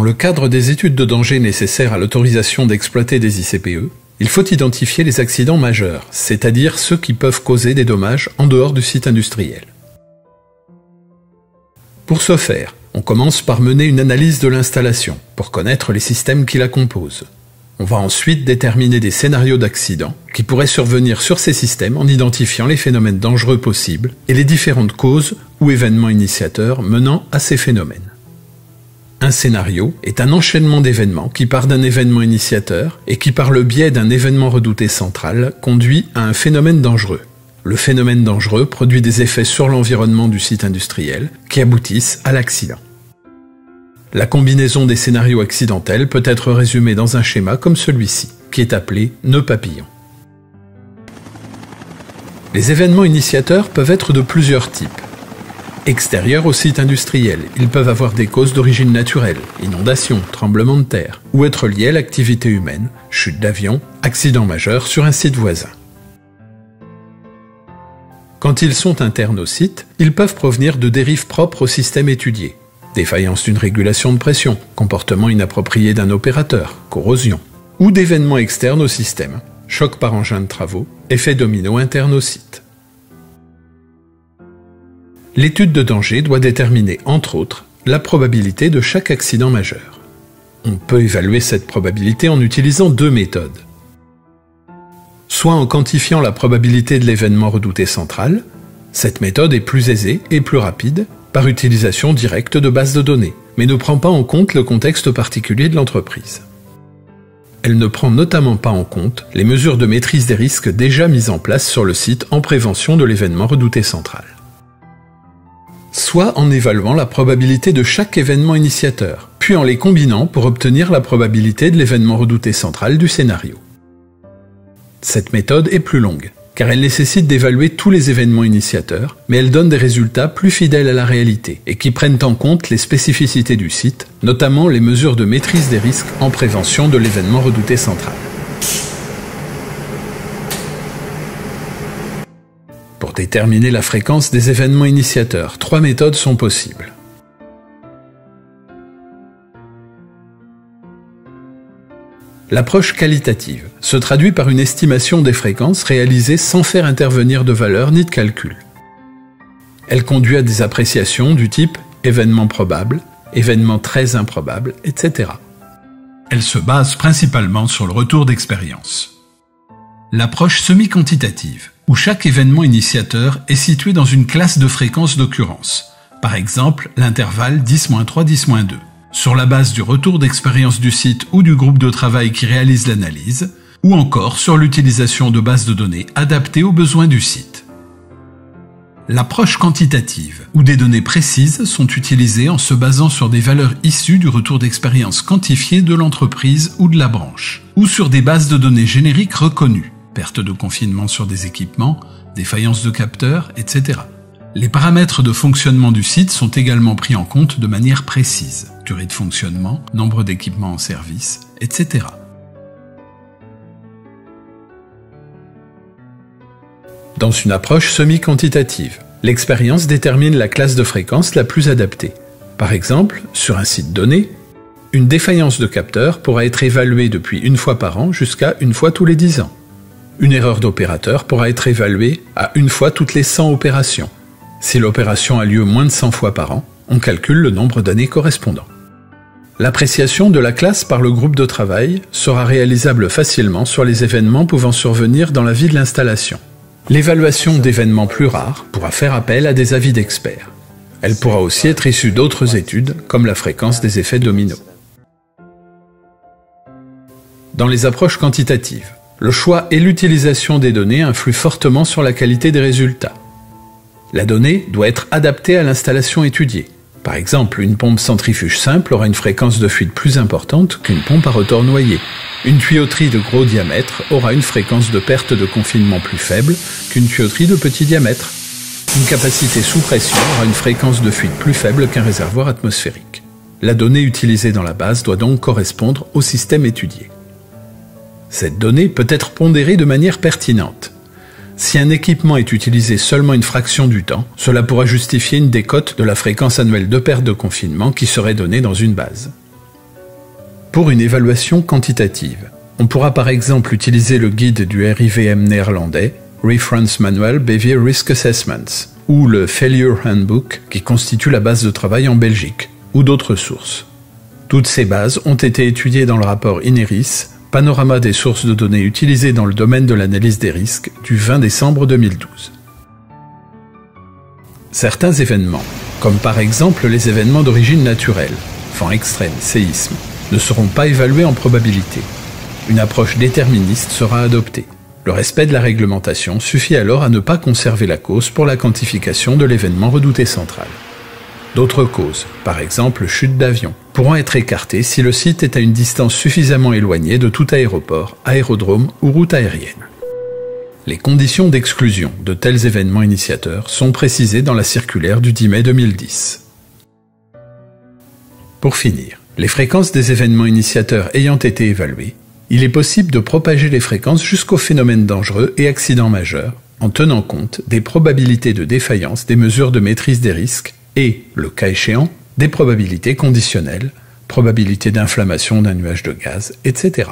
le cadre des études de danger nécessaires à l'autorisation d'exploiter des ICPE, il faut identifier les accidents majeurs, c'est-à-dire ceux qui peuvent causer des dommages en dehors du site industriel. Pour ce faire, on commence par mener une analyse de l'installation, pour connaître les systèmes qui la composent. On va ensuite déterminer des scénarios d'accidents qui pourraient survenir sur ces systèmes en identifiant les phénomènes dangereux possibles et les différentes causes ou événements initiateurs menant à ces phénomènes. Un scénario est un enchaînement d'événements qui part d'un événement initiateur et qui, par le biais d'un événement redouté central, conduit à un phénomène dangereux. Le phénomène dangereux produit des effets sur l'environnement du site industriel qui aboutissent à l'accident. La combinaison des scénarios accidentels peut être résumée dans un schéma comme celui-ci, qui est appelé nœud papillon. Les événements initiateurs peuvent être de plusieurs types. Extérieurs au site industriel, ils peuvent avoir des causes d'origine naturelle, inondations, tremblements de terre, ou être liés à l'activité humaine, chute d'avion, accident majeur sur un site voisin. Quand ils sont internes au site, ils peuvent provenir de dérives propres au système étudié. Défaillance d'une régulation de pression, comportement inapproprié d'un opérateur, corrosion, ou d'événements externes au système, choc par engin de travaux, effet domino interne au site. L'étude de danger doit déterminer, entre autres, la probabilité de chaque accident majeur. On peut évaluer cette probabilité en utilisant deux méthodes. Soit en quantifiant la probabilité de l'événement redouté central, cette méthode est plus aisée et plus rapide, par utilisation directe de bases de données, mais ne prend pas en compte le contexte particulier de l'entreprise. Elle ne prend notamment pas en compte les mesures de maîtrise des risques déjà mises en place sur le site en prévention de l'événement redouté central. Soit en évaluant la probabilité de chaque événement initiateur, puis en les combinant pour obtenir la probabilité de l'événement redouté central du scénario. Cette méthode est plus longue, car elle nécessite d'évaluer tous les événements initiateurs, mais elle donne des résultats plus fidèles à la réalité et qui prennent en compte les spécificités du site, notamment les mesures de maîtrise des risques en prévention de l'événement redouté central. Pour déterminer la fréquence des événements initiateurs, trois méthodes sont possibles. L'approche qualitative se traduit par une estimation des fréquences réalisée sans faire intervenir de valeur ni de calcul. Elle conduit à des appréciations du type événement probable, événement très improbable, etc. Elle se base principalement sur le retour d'expérience. L'approche semi-quantitative, où chaque événement initiateur est situé dans une classe de fréquence d'occurrence, par exemple l'intervalle 10-3, 10-2. Sur la base du retour d'expérience du site ou du groupe de travail qui réalise l'analyse, ou encore sur l'utilisation de bases de données adaptées aux besoins du site. L'approche quantitative, où des données précises sont utilisées en se basant sur des valeurs issues du retour d'expérience quantifié de l'entreprise ou de la branche, ou sur des bases de données génériques reconnues, perte de confinement sur des équipements, défaillance de capteurs, etc. Les paramètres de fonctionnement du site sont également pris en compte de manière précise. Durée de fonctionnement, nombre d'équipements en service, etc. Dans une approche semi-quantitative, l'expérience détermine la classe de fréquence la plus adaptée. Par exemple, sur un site donné, une défaillance de capteur pourra être évaluée depuis une fois par an jusqu'à une fois tous les 10 ans. Une erreur d'opérateur pourra être évaluée à une fois toutes les 100 opérations. Si l'opération a lieu moins de 100 fois par an, on calcule le nombre d'années correspondant. L'appréciation de la classe par le groupe de travail sera réalisable facilement sur les événements pouvant survenir dans la vie de l'installation. L'évaluation d'événements plus rares pourra faire appel à des avis d'experts. Elle pourra aussi être issue d'autres études, comme la fréquence des effets domino. Dans les approches quantitatives, le choix et l'utilisation des données influent fortement sur la qualité des résultats. La donnée doit être adaptée à l'installation étudiée. Par exemple, une pompe centrifuge simple aura une fréquence de fuite plus importante qu'une pompe à rotor noyé. Une tuyauterie de gros diamètre aura une fréquence de perte de confinement plus faible qu'une tuyauterie de petit diamètre. Une capacité sous pression aura une fréquence de fuite plus faible qu'un réservoir atmosphérique. La donnée utilisée dans la base doit donc correspondre au système étudié. Cette donnée peut être pondérée de manière pertinente. Si un équipement est utilisé seulement une fraction du temps, cela pourra justifier une décote de la fréquence annuelle de perte de confinement qui serait donnée dans une base. pour une évaluation quantitative. On pourra par exemple utiliser le guide du RIVM néerlandais, Reference Manual Behavior Risk Assessments, ou le Failure Handbook qui constitue la base de travail en Belgique, ou d'autres sources. Toutes ces bases ont été étudiées dans le rapport INERIS, Panorama des sources de données utilisées dans le domaine de l'analyse des risques, du 20 décembre 2012. Certains événements, comme par exemple les événements d'origine naturelle, vent extrême, séisme, ne seront pas évalués en probabilité. Une approche déterministe sera adoptée. Le respect de la réglementation suffit alors à ne pas conserver la cause pour la quantification de l'événement redouté central. D'autres causes, par exemple chute d'avion, pourront être écartées si le site est à une distance suffisamment éloignée de tout aéroport, aérodrome ou route aérienne. Les conditions d'exclusion de tels événements initiateurs sont précisées dans la circulaire du 10 mai 2010. Pour finir, les fréquences des événements initiateurs ayant été évaluées, il est possible de propager les fréquences jusqu'aux phénomènes dangereux et accidents majeurs, en tenant compte des probabilités de défaillance des mesures de maîtrise des risques et, le cas échéant, des probabilités conditionnelles, probabilité d'inflammation d'un nuage de gaz, etc.